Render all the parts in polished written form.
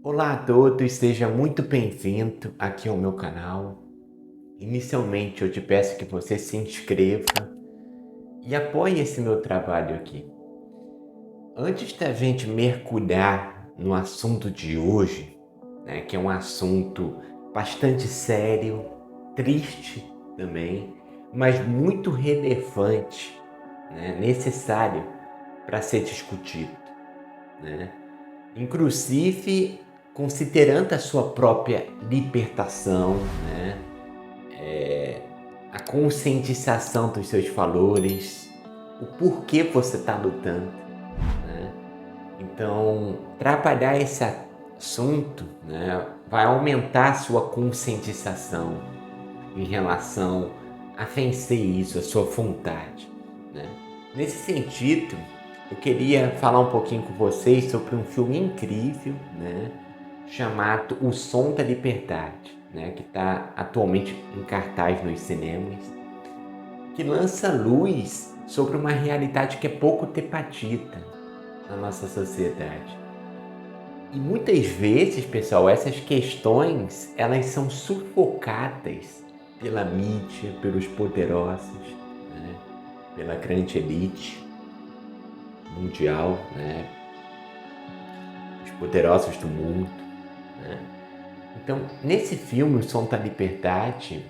Olá a todos, seja muito bem-vindo aqui ao meu canal. Inicialmente eu te peço que você se inscreva e apoie esse meu trabalho aqui. Antes da gente mergulhar no assunto de hoje, né, que é um assunto bastante sério, triste também, mas muito relevante, né, necessário para ser discutido, né? Inclusive considerando a sua própria libertação, né? A conscientização dos seus valores, o porquê você está lutando, né? Então, trabalhar esse assunto, né, vai aumentar a sua conscientização em relação a vencer isso, a sua vontade, né? Nesse sentido, eu queria falar um pouquinho com vocês sobre um filme incrível, né, chamado O Som da Liberdade, né, que está atualmente em cartaz nos cinemas, que lança luz sobre uma realidade que é pouco debatida na nossa sociedade. E muitas vezes, pessoal, essas questões elas são sufocadas pela mídia, pelos poderosos, né, pela grande elite mundial, né, os poderosos do mundo, né? Então, nesse filme, O Som da Liberdade,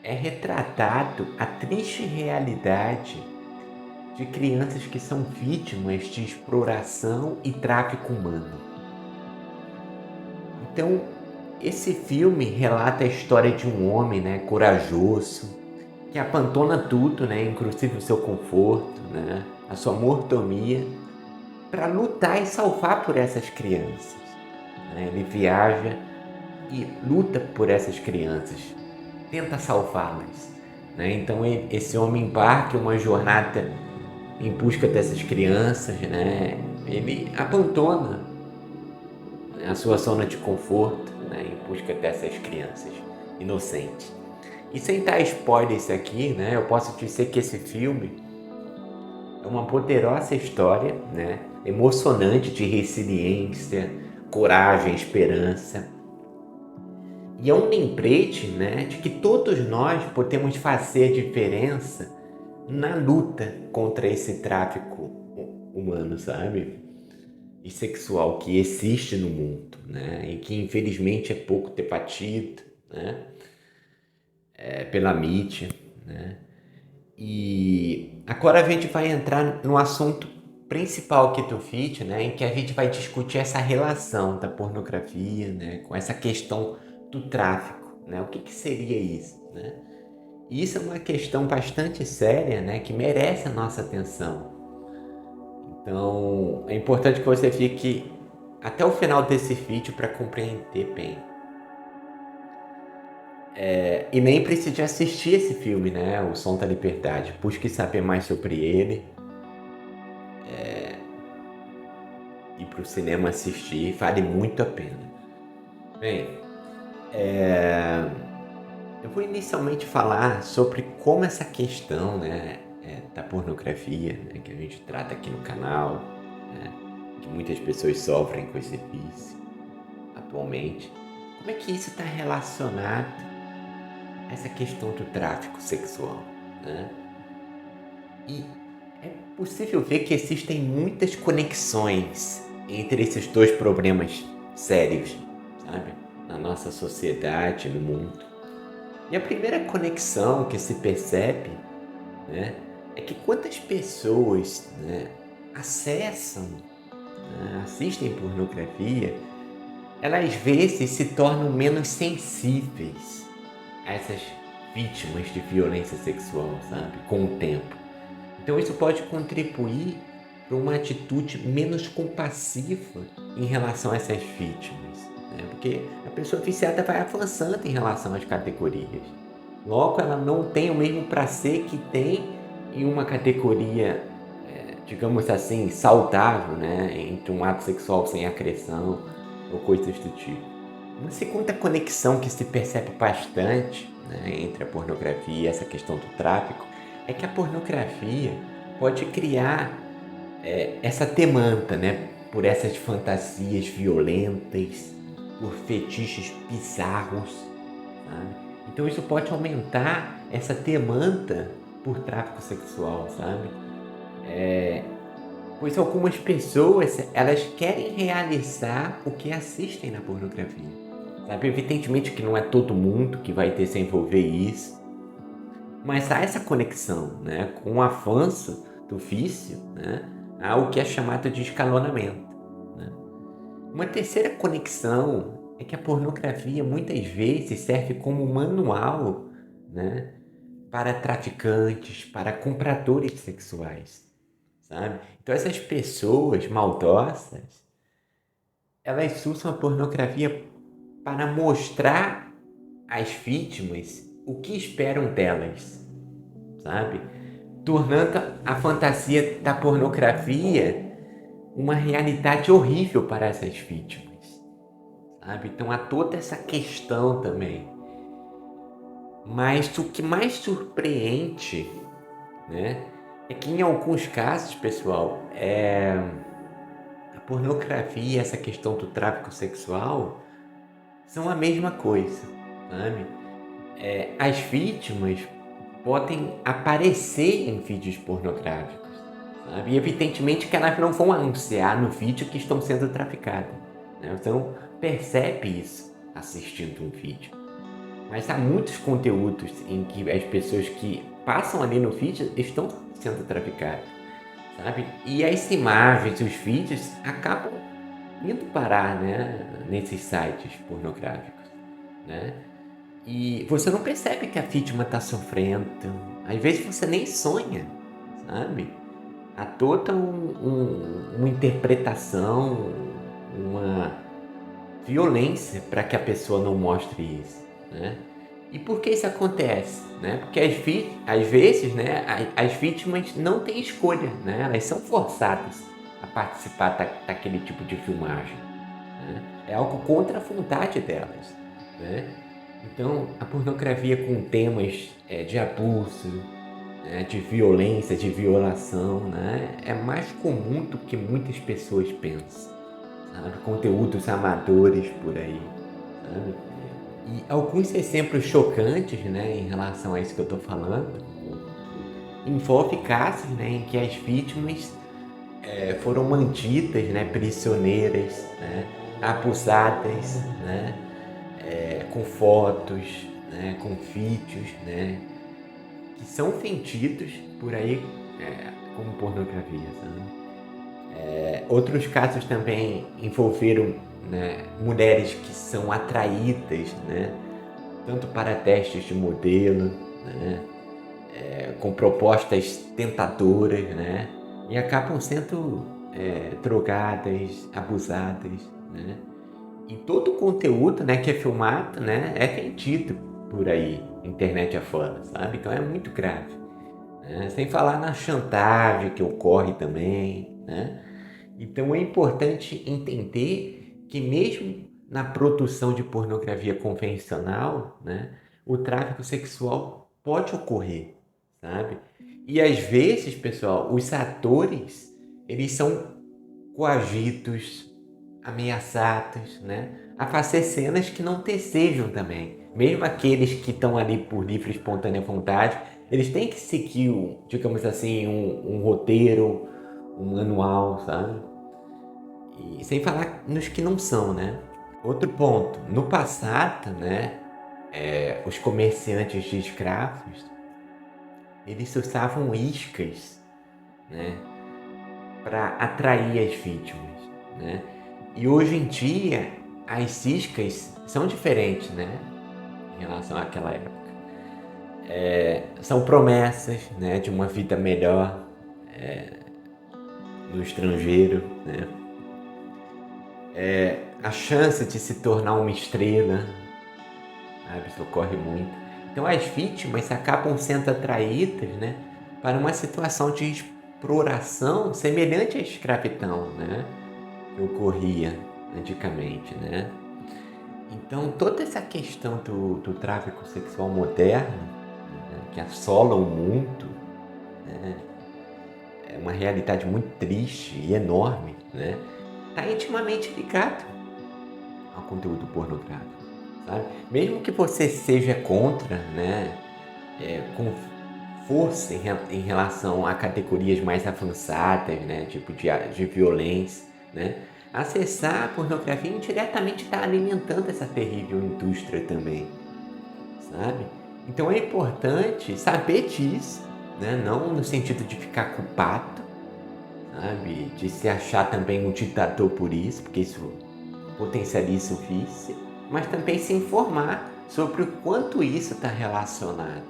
é retratado a triste realidade de crianças que são vítimas de exploração e tráfico humano. Então, esse filme relata a história de um homem, né, corajoso, que abandona tudo, né, inclusive o seu conforto, né, a sua mordomia, para lutar e salvar por essas crianças, né? Ele viaja e luta por essas crianças, tenta salvá-las, né? Então esse homem embarca em uma jornada em busca dessas crianças, né? Ele abandona, né, a sua zona de conforto, né, em busca dessas crianças inocentes. E sem dar spoilers aqui, né, eu posso dizer que esse filme é uma poderosa história, né, emocionante de resiliência, coragem, esperança. E é um lembrete, né, de que todos nós podemos fazer a diferença na luta contra esse tráfico humano, sabe? E sexual que existe no mundo, né? E que infelizmente é pouco debatido, né? Pela mídia, né? E agora a gente vai entrar no assunto principal aqui do vídeo, né? Em que a gente vai discutir essa relação da pornografia, né? Com essa questão do tráfico, né? O que seria isso, né? E isso é uma questão bastante séria, né? Que merece a nossa atenção. Então, é importante que você fique até o final desse vídeo para compreender bem. E nem precise assistir esse filme, né? O Som da Liberdade. Busque saber mais sobre ele. Ir para o cinema assistir, vale muito a pena. Bem, eu vou inicialmente falar sobre como essa questão, né, da pornografia, né, que a gente trata aqui no canal, né, que muitas pessoas sofrem com esse vício atualmente, como é que isso está relacionado a essa questão do tráfico sexual, né? E é possível ver que existem muitas conexões entre esses dois problemas sérios, sabe? Na nossa sociedade, no mundo. E a primeira conexão que se percebe, né, é que quantas pessoas, né, acessam, né, assistem pornografia, elas às vezes se tornam menos sensíveis a essas vítimas de violência sexual, sabe? Com o tempo. Então isso pode contribuir para uma atitude menos compassiva em relação a essas vítimas, né? Porque a pessoa viciada vai avançando em relação às categorias. Logo, ela não tem o mesmo prazer que tem em uma categoria, digamos assim, saudável, né? Entre um ato sexual sem agressão ou coisas do tipo. Uma segunda conexão que se percebe bastante, né, entre a pornografia e essa questão do tráfico é que a pornografia pode criar essa demanda, né, por essas fantasias violentas, por fetiches bizarros, sabe? Então isso pode aumentar essa demanda por tráfico sexual, sabe? Pois algumas pessoas, elas querem realizar o que assistem na pornografia, sabe? Evidentemente que não é todo mundo que vai desenvolver isso, mas há essa conexão, né, com o avanço do vício, né, há o que é chamado de escalonamento, né? Uma terceira conexão é que a pornografia muitas vezes serve como manual, né, para traficantes, para compradores sexuais, sabe? Então essas pessoas maldosas, elas usam a pornografia para mostrar às vítimas o que esperam delas, sabe? Tornando a fantasia da pornografia uma realidade horrível para essas vítimas, sabe? Então há toda essa questão também. Mas o que mais surpreende, né, é que em alguns casos, pessoal, a pornografia e essa questão do tráfico sexual são a mesma coisa, sabe? As vítimas podem aparecer em vídeos pornográficos, sabe? E evidentemente que elas não vão anunciar no vídeo que estão sendo traficadas, né? Você não percebe isso assistindo um vídeo. Mas há muitos conteúdos em que as pessoas que passam ali no vídeo estão sendo traficadas, sabe? E as imagens, os vídeos acabam indo parar, né, nesses sites pornográficos, né? E você não percebe que a vítima está sofrendo. Às vezes você nem sonha, sabe? Há toda uma interpretação, uma violência para que a pessoa não mostre isso, né? E por que isso acontece, né? Porque às vezes, né, as vítimas não têm escolha, né? Elas são forçadas a participar daquele tipo de filmagem, né? É algo contra a vontade delas, né? Então, a pornografia com temas de abuso, né, de violência, de violação, né, é mais comum do que muitas pessoas pensam, sabe? Conteúdos amadores por aí, sabe? E alguns exemplos chocantes, né, em relação a isso que eu estou falando, envolve casos, né, em que as vítimas foram mantidas, né, prisioneiras, né, abusadas, né, com fotos, né, com vídeos, né, que são vendidos por aí como pornografia, sabe? Outros casos também envolveram, né, mulheres que são atraídas, né, tanto para testes de modelo, né, com propostas tentadoras, né, e acabam sendo drogadas, abusadas, né? E todo o conteúdo, né, que é filmado, né, é vendido por aí, internet afora, sabe? Então é muito grave, né? Sem falar na chantagem que ocorre também, né? Então é importante entender que mesmo na produção de pornografia convencional, né, o tráfico sexual pode ocorrer, sabe? E às vezes, pessoal, os atores, eles são coagidos, ameaçados, né, a fazer cenas que não desejam também. Mesmo aqueles que estão ali por livre e espontânea vontade, eles têm que seguir, digamos assim, um roteiro, um manual, sabe? E sem falar nos que não são, né? Outro ponto, no passado, né, os comerciantes de escravos, eles usavam iscas, né, para atrair as vítimas, né? E hoje em dia, as iscas são diferentes, né, em relação àquela época. São promessas, né, de uma vida melhor no estrangeiro, né? A chance de se tornar uma estrela, sabe? Isso ocorre muito. Então as vítimas acabam sendo atraídas, né, para uma situação de exploração semelhante à escravidão, né, que ocorria antigamente, né? Então toda essa questão do tráfico sexual moderno, né, que assola o mundo, né, é uma realidade muito triste e enorme, né? está intimamente ligado ao conteúdo pornográfico, sabe? Mesmo que você seja contra, né, com força em relação a categorias mais avançadas, né, tipo de violência, né, acessar a pornografia indiretamente está alimentando essa terrível indústria também, sabe? Então é importante saber disso, né, não no sentido de ficar culpado, sabe, de se achar também um ditador por isso, porque isso potencializa o vício, mas também se informar sobre o quanto isso está relacionado,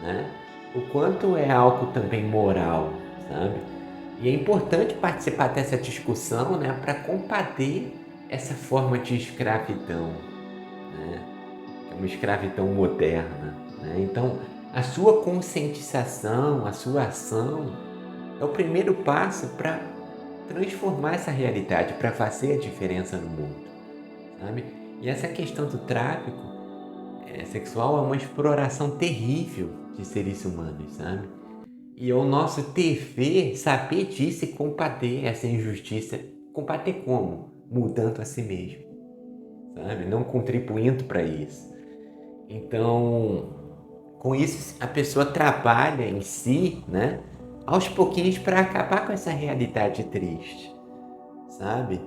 né? O quanto é algo também moral, sabe? E é importante participar dessa discussão, né, para combater essa forma de escravidão, né? Que é uma escravidão moderna, né? Então, a sua conscientização, a sua ação é o primeiro passo para transformar essa realidade, para fazer a diferença no mundo, sabe? E essa questão do tráfico sexual é uma exploração terrível de seres humanos, sabe? E é o nosso dever saber disso e combater essa injustiça. Combater como? Mudando a si mesmo, sabe? Não contribuindo para isso. Então, com isso, a pessoa trabalha em si, né? Aos pouquinhos para acabar com essa realidade triste, sabe?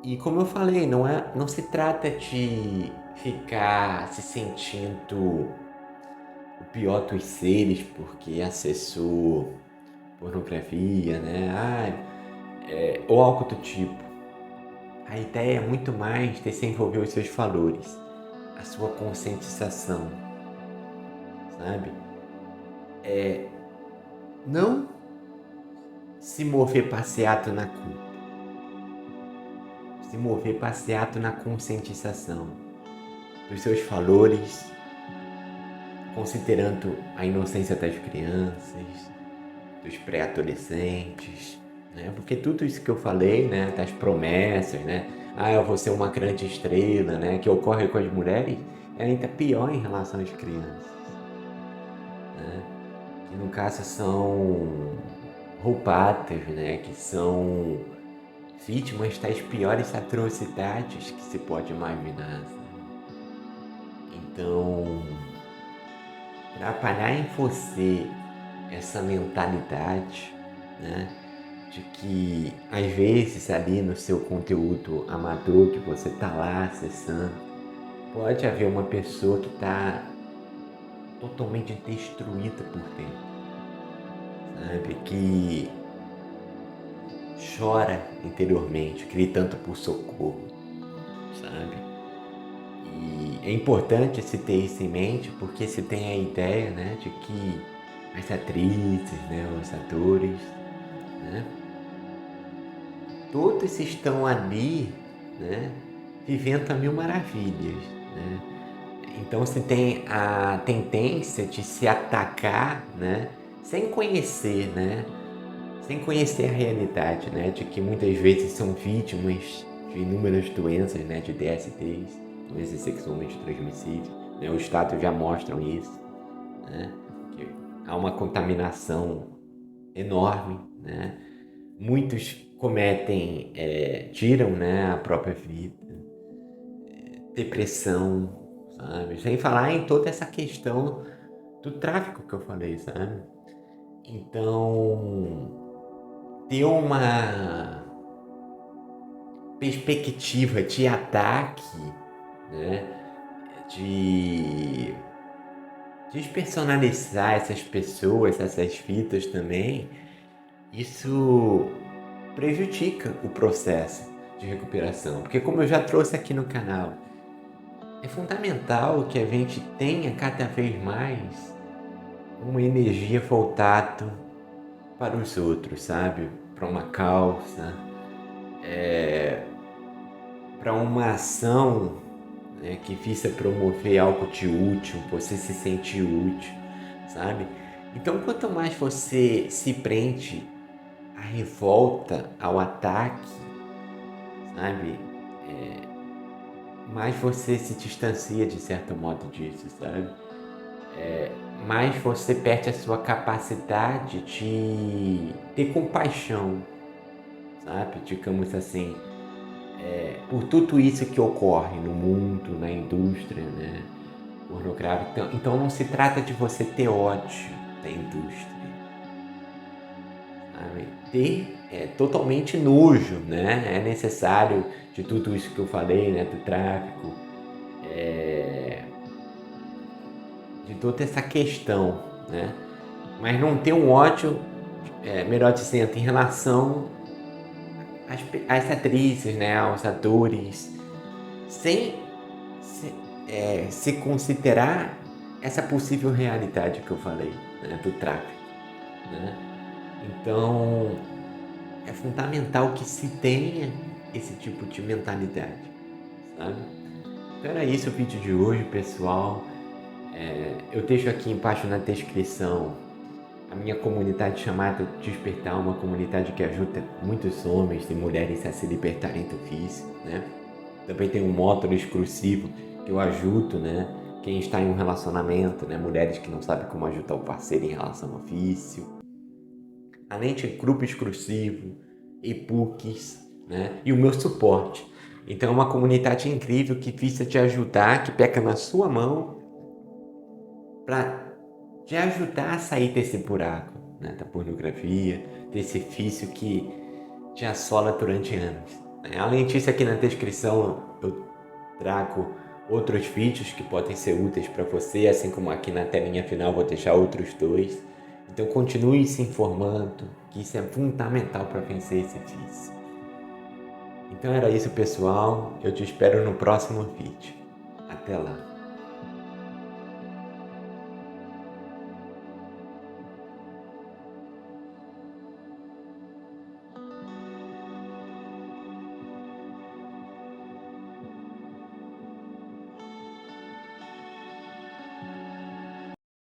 E como eu falei, não se trata de ficar se sentindo o pior dos seres porque acessou pornografia, né? Ou algo do tipo. A ideia é muito mais desenvolver os seus valores, a sua conscientização, sabe? Não se mover passeado na culpa, se mover passeado na conscientização dos seus valores, considerando a inocência das crianças, dos pré-adolescentes, né? Porque tudo isso que eu falei, né, das promessas, né, eu vou ser uma grande estrela, né, que ocorre com as mulheres, é ainda pior em relação às crianças, né, que no caso são roubadas, né, que são vítimas das piores atrocidades que se pode imaginar, sabe? Então, trabalhar em você essa mentalidade, né, de que às vezes ali no seu conteúdo amador que você está lá acessando, pode haver uma pessoa que está totalmente destruída por dentro, sabe, que chora interiormente, gritando por socorro, sabe? E é importante se ter isso em mente, porque se tem a ideia, né, de que as atrizes, né, os atores, né, todos estão ali, né, vivendo a mil maravilhas, né? Então se tem a tendência de se atacar, né, sem conhecer, né, sem conhecer a realidade, né, de que muitas vezes são vítimas de inúmeras doenças, né, de DSTs, doenças sexualmente transmissíveis, né, os estudos já mostram isso, né, que há uma contaminação enorme, né, muitos cometem, tiram, né, a própria vida, depressão, sabe, sem falar em toda essa questão do tráfico que eu falei, sabe, então ter uma perspectiva de ataque, né, de despersonalizar essas pessoas, essas vidas também, isso prejudica o processo de recuperação. Porque como eu já trouxe aqui no canal, é fundamental que a gente tenha cada vez mais uma energia voltada para os outros, sabe? Para uma causa, para uma ação, né, que visa promover algo de útil, você se sentir útil, sabe? Então, quanto mais você se prende à revolta, ao ataque, sabe? Mais você se distancia de certo modo disso, sabe? Mais você perde a sua capacidade de ter compaixão, sabe? Digamos assim, por tudo isso que ocorre no mundo, na indústria, né, pornográfica. Então não se trata de você ter ódio da indústria, sabe? Ter totalmente nojo, né? É necessário de tudo isso que eu falei, né, do tráfico, de toda essa questão, né? Mas não ter um ódio, melhor dizendo, em relação às atrizes, né, aos atores, sem se considerar essa possível realidade que eu falei, né, do tráfico, né? Então é fundamental que se tenha esse tipo de mentalidade, sabe? Então era isso o vídeo de hoje, pessoal. Eu deixo aqui embaixo na descrição a minha comunidade chamada Despertar, uma comunidade que ajuda muitos homens e mulheres a se libertarem do vício, né? Também tem um módulo exclusivo que eu ajudo, né? Quem está em um relacionamento, né? Mulheres que não sabem como ajudar o parceiro em relação ao vício. Além de grupo exclusivo, e-books, né? E o meu suporte. Então é uma comunidade incrível que visa te ajudar, que pega na sua mão para te ajudar a sair desse buraco, né? Da pornografia, desse vício que te assola durante anos. Além disso, aqui na descrição eu trago outros vídeos que podem ser úteis para você, assim como aqui na telinha final vou deixar outros dois. Então continue se informando, que isso é fundamental para vencer esse vício. Então era isso, pessoal. Eu te espero no próximo vídeo. Até lá.